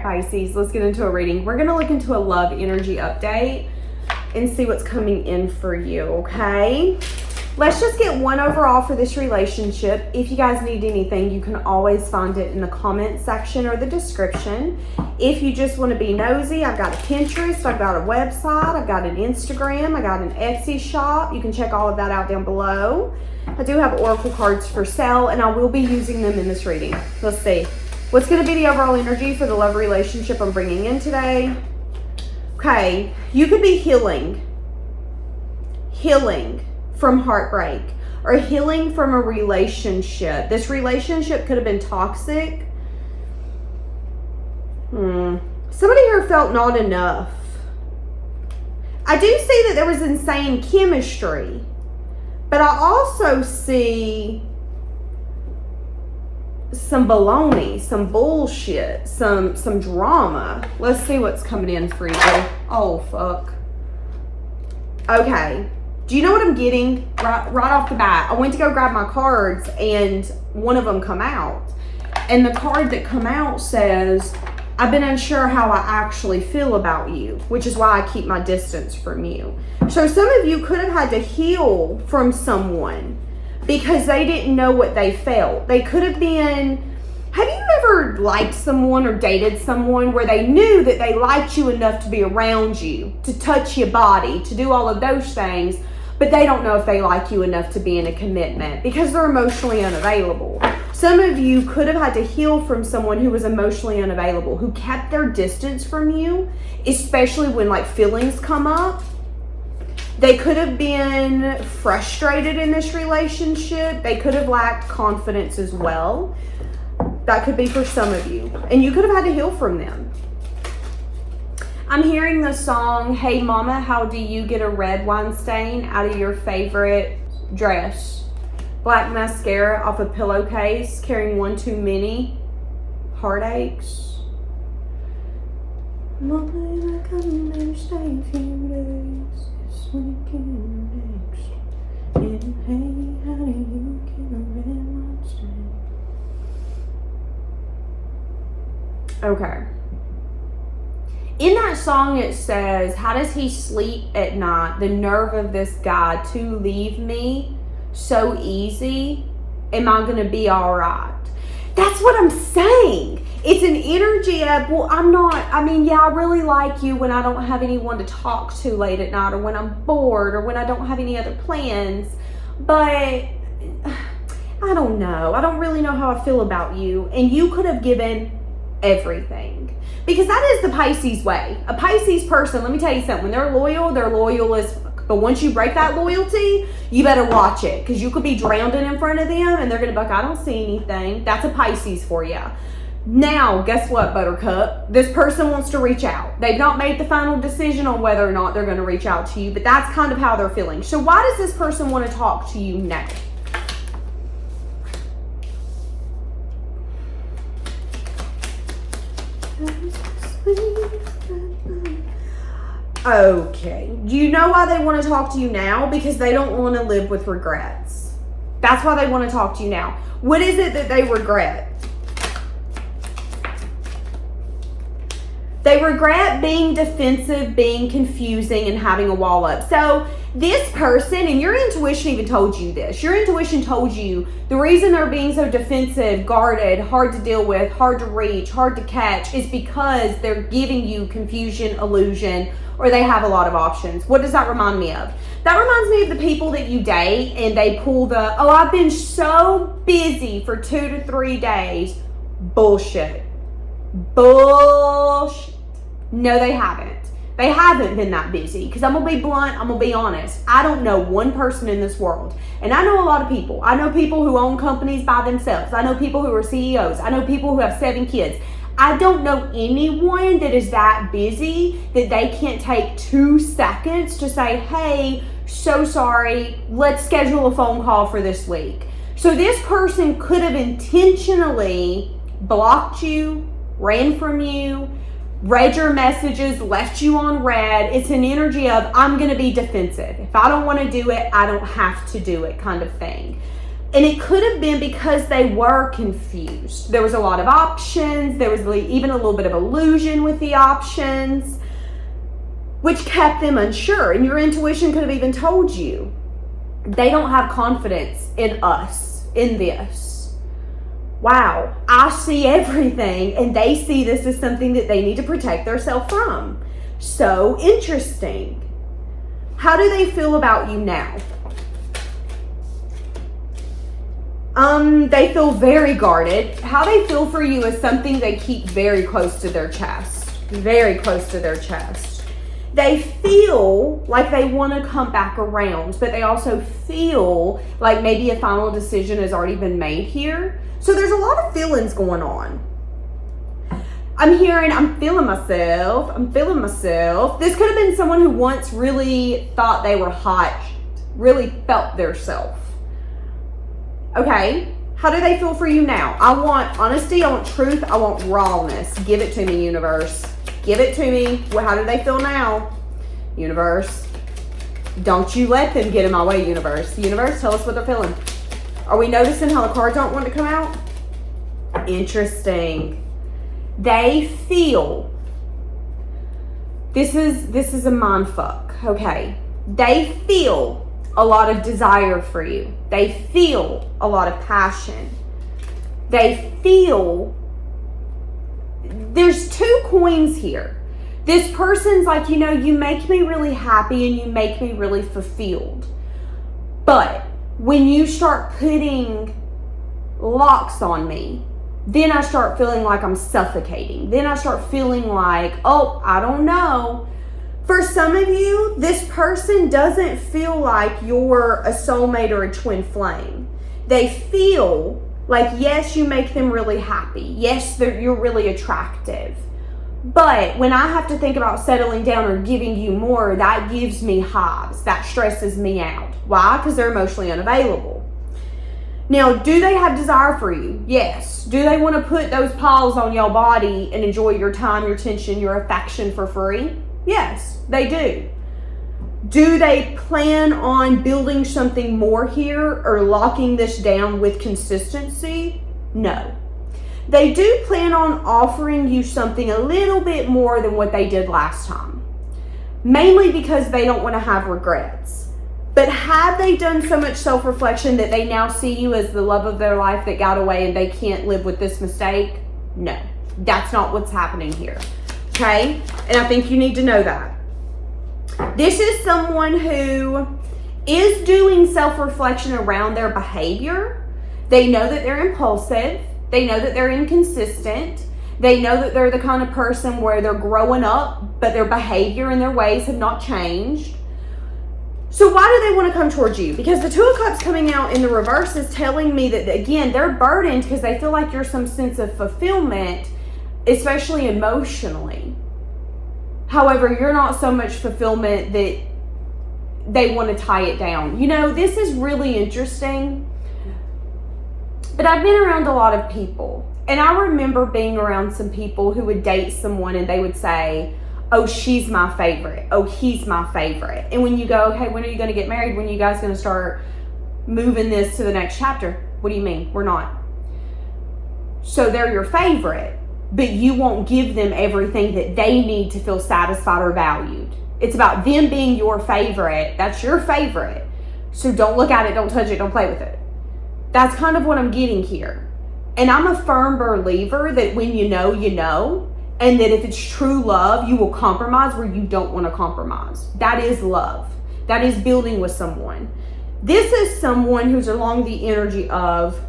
right, Pisces, let's get into a reading. We're going to look into a love energy update and see what's coming in for you, okay? Let's just get one overall for this relationship. If you guys need anything, you can always find it in the comment section or the description. If you just want to be nosy, I've got a Pinterest, I've got a website, I've got an Instagram, I got an Etsy shop. You can check all of that out down below. I do have oracle cards for sale, and I will be using them in this reading. Let's see. What's going to be the overall energy for the love relationship I'm bringing in today? Okay, you could be healing from heartbreak or healing from a relationship. This relationship could have been toxic. Somebody here felt not enough. I do see that there was insane chemistry, but I also see some baloney, some bullshit, some drama. Let's see what's coming in for you. Oh, fuck. Okay. Do you know what I'm getting right off the bat? I went to go grab my cards and one of them come out. And the card that come out says, I've been unsure how I actually feel about you, which is why I keep my distance from you. So some of you could have had to heal from someone because they didn't know what they felt. They could have been, have you ever liked someone or dated someone where they knew that they liked you enough to be around you, to touch your body, to do all of those things, but they don't know if they like you enough to be in a commitment because they're emotionally unavailable. Some of you could have had to heal from someone who was emotionally unavailable, who kept their distance from you, especially when like feelings come up. They could have been frustrated in this relationship. They could have lacked confidence as well. That could be for some of you. And you could have had to heal from them. I'm hearing the song, Hey Mama, How Do You Get a Red Wine Stain Out of Your Favorite Dress? Black mascara off a pillowcase, carrying one too many. Heartaches. Mama, I come there, stay a few days. This week and next. And hey, how do you get a red wine stain? Okay. In that song, it says, how does he sleep at night? The nerve of this guy to leave me so easy. Am I going to be all right? That's what I'm saying. It's an energy of, well, I really like you when I don't have anyone to talk to late at night or when I'm bored or when I don't have any other plans. But I don't know. I don't really know how I feel about you. And you could have given everything. Because that is the Pisces way. A Pisces person, let me tell you something, when they're loyal as fuck. But once you break that loyalty, you better watch it. Because you could be drowning in front of them and they're going to be like, I don't see anything. That's a Pisces for you. Now, guess what, Buttercup? This person wants to reach out. They've not made the final decision on whether or not they're going to reach out to you. But that's kind of how they're feeling. So why does this person want to talk to you now? Okay. Do you know why they want to talk to you now? Because they don't want to live with regrets. That's why they want to talk to you now. What is it that they regret? They regret being defensive, being confusing, and having a wall up. So this person, and your intuition even told you this. Your intuition told you the reason they're being so defensive, guarded, hard to deal with, hard to reach, hard to catch is because they're giving you confusion, illusion, or they have a lot of options. What does that remind me of? That reminds me of the people that you date and they pull the, oh, I've been so busy for 2 to 3 days. Bullshit. Bullshit. No, they haven't. They haven't been that busy. Because I'm going to be blunt, I'm going to be honest. I don't know one person in this world. And I know a lot of people. I know people who own companies by themselves. I know people who are CEOs. I know people who have 7 kids. I don't know anyone that is that busy that they can't take 2 seconds to say, hey, so sorry, let's schedule a phone call for this week. So this person could have intentionally blocked you, ran from you, read your messages, left you on red. It's an energy of, I'm going to be defensive. If I don't want to do it, I don't have to do it kind of thing. And it could have been because they were confused. There was a lot of options. There was even a little bit of illusion with the options, which kept them unsure. And your intuition could have even told you, they don't have confidence in us, in this. Wow, I see everything, and they see this as something that they need to protect themselves from. So interesting. How do they feel about you now? They feel very guarded. How they feel for you is something they keep very close to their chest. Very close to their chest. They feel like they want to come back around, but they also feel like maybe a final decision has already been made here. So there's a lot of feelings going on. I'm feeling myself. This could have been someone who once really thought they were hot, really felt their self. Okay, how do they feel for you now? I want honesty, I want truth, I want rawness. Give it to me, universe. Give it to me. Well, how do they feel now? Universe, don't you let them get in my way, universe. Universe, tell us what they're feeling. Are we noticing how the cards aren't wanting to come out? Interesting. They feel, this is a mind fuck, okay? They feel a lot of desire for you. They feel a lot of passion. They feel, there's two coins here. This person's like, you make me really happy and you make me really fulfilled. But when you start putting locks on me, then I start feeling like I'm suffocating. Then I start feeling like, oh, I don't know. For some of you, this person doesn't feel like you're a soulmate or a twin flame. They feel like, yes, you make them really happy. Yes, you're really attractive. But when I have to think about settling down or giving you more, that gives me hives. That stresses me out. Why? Because they're emotionally unavailable. Now, do they have desire for you? Yes. Do they want to put those paws on your body and enjoy your time, your attention, your affection for free? Yes, they do. Do they plan on building something more here or locking this down with consistency? No. They do plan on offering you something a little bit more than what they did last time. Mainly because they don't want to have regrets. But have they done so much self-reflection that they now see you as the love of their life that got away and they can't live with this mistake? No, that's not what's happening here. Okay? And I think you need to know that. This is someone who is doing self-reflection around their behavior. They know that they're impulsive. They know that they're inconsistent. They know that they're the kind of person where they're growing up, but their behavior and their ways have not changed. So why do they want to come towards you? Because the Two of Cups coming out in the reverse is telling me that, again, they're burdened because they feel like you're some sense of fulfillment, especially emotionally. However, you're not so much fulfillment that they want to tie it down. This is really interesting. But I've been around a lot of people. And I remember being around some people who would date someone and they would say, oh, she's my favorite. Oh, he's my favorite. And when you go, hey, when are you going to get married? When are you guys going to start moving this to the next chapter? What do you mean? We're not. So they're your favorite, but you won't give them everything that they need to feel satisfied or valued. It's about them being your favorite. That's your favorite. So don't look at it, don't touch it, don't play with it. That's kind of what I'm getting here. And I'm a firm believer that when you know, you know. And that if it's true love, you will compromise where you don't want to compromise. That is love. That is building with someone. This is someone who's along the energy of,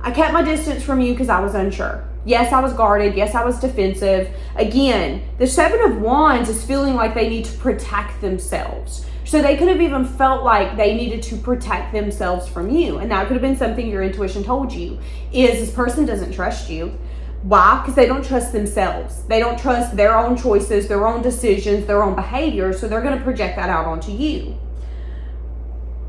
I kept my distance from you because I was unsure. Yes, I was guarded. Yes, I was defensive. Again, the Seven of Wands is feeling like they need to protect themselves. So they could have even felt like they needed to protect themselves from you. And that could have been something your intuition told you, is this person doesn't trust you. Why? Because they don't trust themselves. They don't trust their own choices, their own decisions, their own behavior. So they're going to project that out onto you.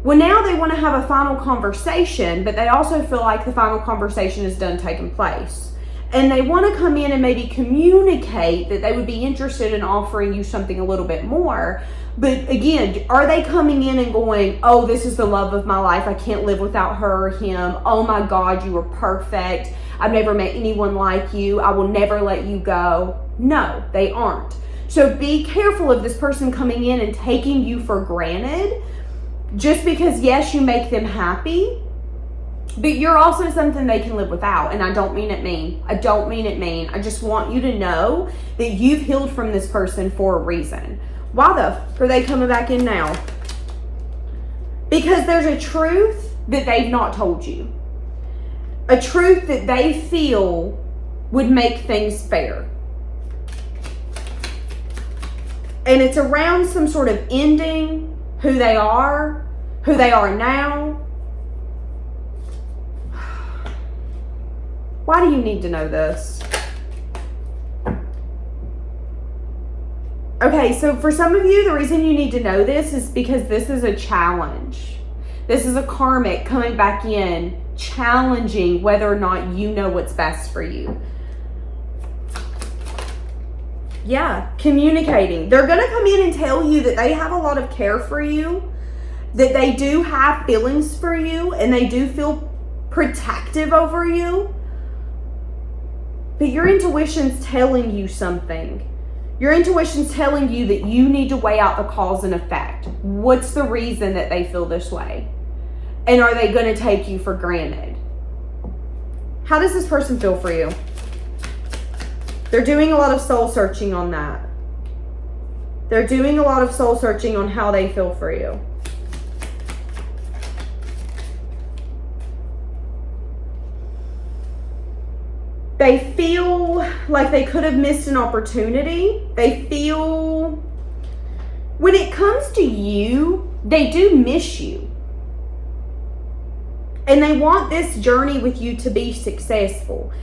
Well, now they want to have a final conversation, but they also feel like the final conversation is done taking place. And they want to come in and maybe communicate that they would be interested in offering you something a little bit more. But again, are they coming in and going, oh, this is the love of my life. I can't live without her or him. Oh my God, you are perfect. I've never met anyone like you. I will never let you go. No, they aren't. So be careful of this person coming in and taking you for granted just because, yes, you make them happy, but you're also something they can live without. And I don't mean it mean. I don't mean it mean. I just want you to know that you've healed from this person for a reason. Why the f are they coming back in now? Because there's a truth that they've not told you. A truth that they feel would make things fair. And it's around some sort of ending, who they are now. Why do you need to know this? Okay, so for some of you, the reason you need to know this is because this is a challenge. This is a karmic coming back in, challenging whether or not you know what's best for you. Yeah, communicating. They're going to come in and tell you that they have a lot of care for you, that they do have feelings for you, and they do feel protective over you. But your intuition's telling you something. Your intuition's telling you that you need to weigh out the cause and effect. What's the reason that they feel this way? And are they going to take you for granted? How does this person feel for you? They're doing a lot of soul searching on that. They're doing a lot of soul searching on how they feel for you. They feel like they could have missed an opportunity. They feel, when it comes to you, they do miss you. And they want this journey with you to be successful.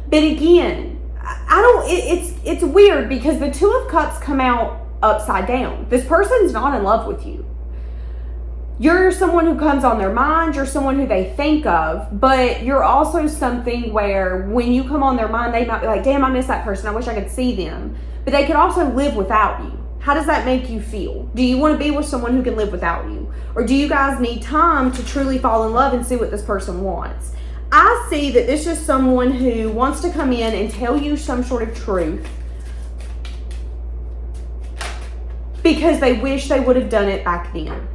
But again, it's weird because the Two of Cups come out upside down. This person's not in love with you. You're someone who comes on their mind. You're someone who they think of, but you're also something where when you come on their mind, they might be like, damn, I miss that person. I wish I could see them. But they could also live without you. How does that make you feel? Do you want to be with someone who can live without you? Or do you guys need time to truly fall in love and see what this person wants? I see that this is someone who wants to come in and tell you some sort of truth because they wish they would have done it back then.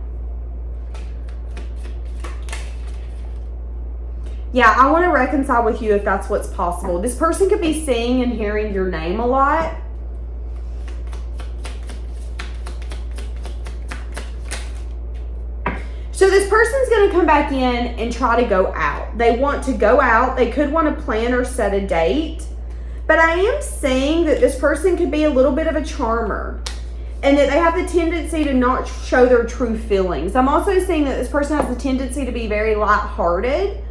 Yeah, I want to reconcile with you if that's what's possible. This person could be seeing and hearing your name a lot. So this person's going to come back in and try to go out. They want to go out. They could want to plan or set a date. But I am saying that this person could be a little bit of a charmer and that they have the tendency to not show their true feelings. I'm also saying that this person has the tendency to be very lighthearted.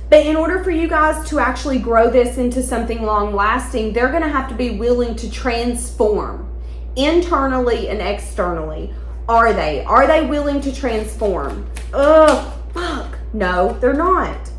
But in order for you guys to actually grow this into something long-lasting, they're going to have to be willing to transform internally and externally. Are they? Are they willing to transform? Ugh, fuck. No, they're not.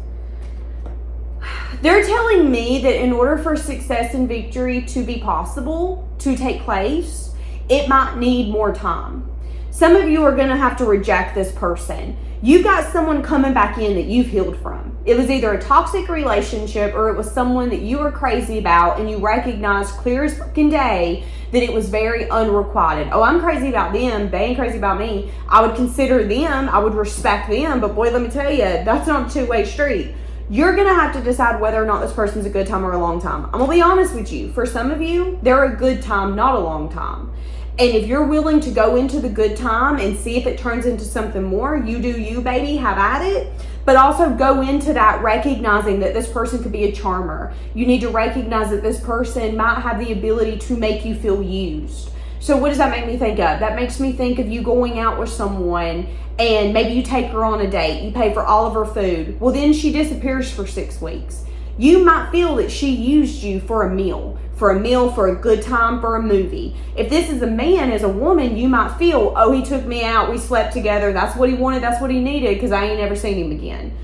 They're telling me that in order for success and victory to be possible, to take place, it might need more time. Some of you are going to have to reject this person. You've got someone coming back in that you've healed from. It was either a toxic relationship or it was someone that you were crazy about and you recognized clear as fucking day that it was very unrequited. Oh, I'm crazy about them. They ain't crazy about me. I would consider them. I would respect them. But boy, let me tell you, that's not a two-way street. You're going to have to decide whether or not this person's a good time or a long time. I'm going to be honest with you. For some of you, they're a good time, not a long time. And if you're willing to go into the good time and see if it turns into something more, you do you, baby, have at it. But also go into that recognizing that this person could be a charmer. You need to recognize that this person might have the ability to make you feel used. So what does that make me think of? That makes me think of you going out with someone and maybe you take her on a date. You pay for all of her food. Well, then she disappears for 6 weeks. You might feel that she used you for a meal, for a good time, for a movie. If this is a man, as a woman, you might feel, oh, he took me out, we slept together, that's what he wanted, that's what he needed, because I ain't never seen him again.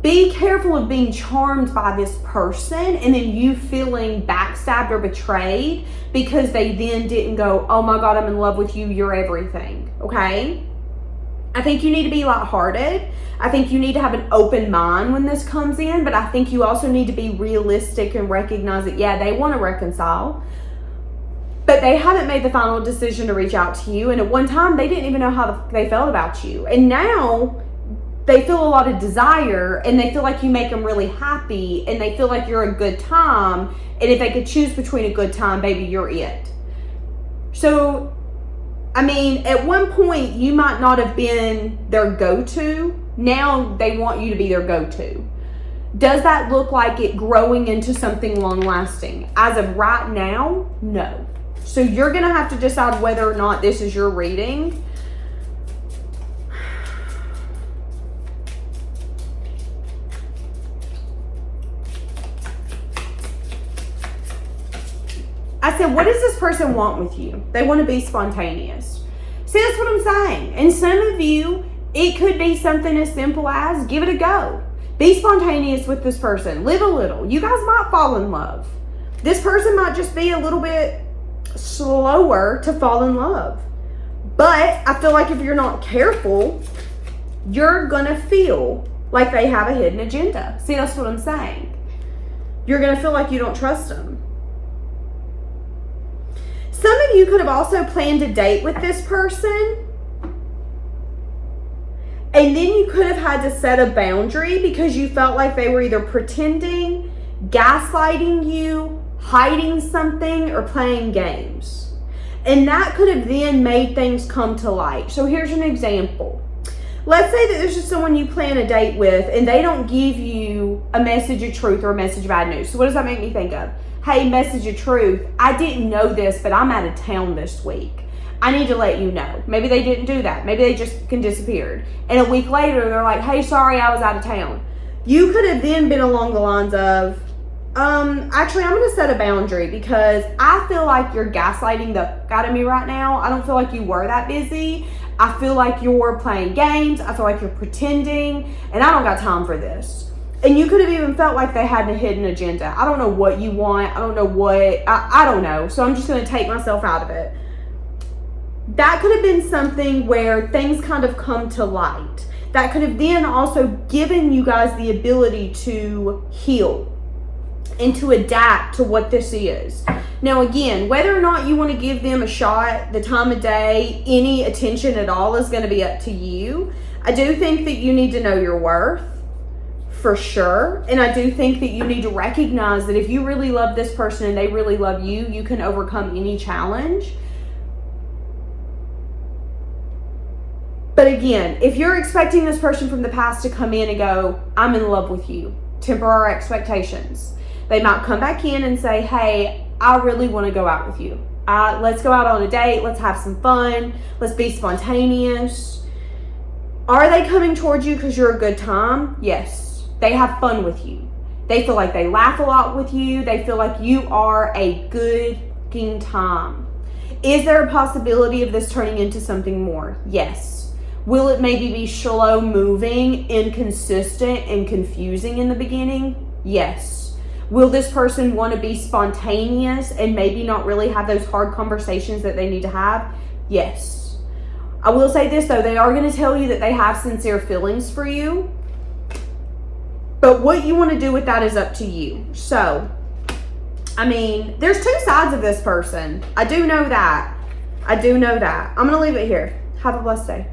Be careful of being charmed by this person and then you feeling backstabbed or betrayed because they then didn't go, oh my God, I'm in love with you, you're everything, okay? I think you need to be lighthearted. I think you need to have an open mind when this comes in, but I think you also need to be realistic and recognize that, yeah, they want to reconcile, but they haven't made the final decision to reach out to you. And at one time, they didn't even know how they felt about you. And now they feel a lot of desire and they feel like you make them really happy and they feel like you're a good time. And if they could choose between a good time, baby, you're it. So, I mean, at one point, you might not have been their go-to. Now they want you to be their go-to. Does that look like it growing into something long-lasting? As of right now, no. So you're going to have to decide whether or not this is your reading. I said, what does this person want with you? They want to be spontaneous. See, that's what I'm saying. And some of you, it could be something as simple as give it a go. Be spontaneous with this person. Live a little. You guys might fall in love. This person might just be a little bit slower to fall in love. But I feel like if you're not careful, you're going to feel like they have a hidden agenda. See, that's what I'm saying. You're going to feel like you don't trust them. Some of you could have also planned a date with this person. And then you could have had to set a boundary because you felt like they were either pretending, gaslighting you, hiding something, or playing games. And that could have then made things come to light. So here's an example. Let's say that there's just someone you plan a date with and they don't give you a message of truth or a message of bad news. So what does that make me think of? Hey, message of truth, I didn't know this, but I'm out of town this week. I need to let you know. Maybe they didn't do that. Maybe they just disappeared. And a week later, they're like, hey, sorry, I was out of town. You could have then been along the lines of, actually, I'm going to set a boundary because I feel like you're gaslighting the out of me right now. I don't feel like you were that busy. I feel like you're playing games. I feel like you're pretending, and I don't got time for this. And you could have even felt like they had a hidden agenda. I don't know what you want. I don't know what, I don't know. So I'm just going to take myself out of it. That could have been something where things kind of come to light. That could have then also given you guys the ability to heal and to adapt to what this is. Now, again, whether or not you want to give them a shot, the time of day, any attention at all is going to be up to you. I do think that you need to know your worth. For sure. And I do think that you need to recognize that if you really love this person and they really love you, you can overcome any challenge. But again, if you're expecting this person from the past to come in and go, I'm in love with you, temper our expectations. They might come back in and say, hey, I really want to go out with you. Let's go out on a date. Let's have some fun. Let's be spontaneous. Are they coming towards you because you're a good time? Yes. They have fun with you. They feel like they laugh a lot with you. They feel like you are a good time. Is there a possibility of this turning into something more? Yes. Will it maybe be slow moving, inconsistent, and confusing in the beginning? Yes. Will this person want to be spontaneous and maybe not really have those hard conversations that they need to have? Yes. I will say this though, they are going to tell you that they have sincere feelings for you. But what you want to do with that is up to you. So, I mean, there's two sides of this person. I do know that. I'm going to leave it here. Have a blessed day.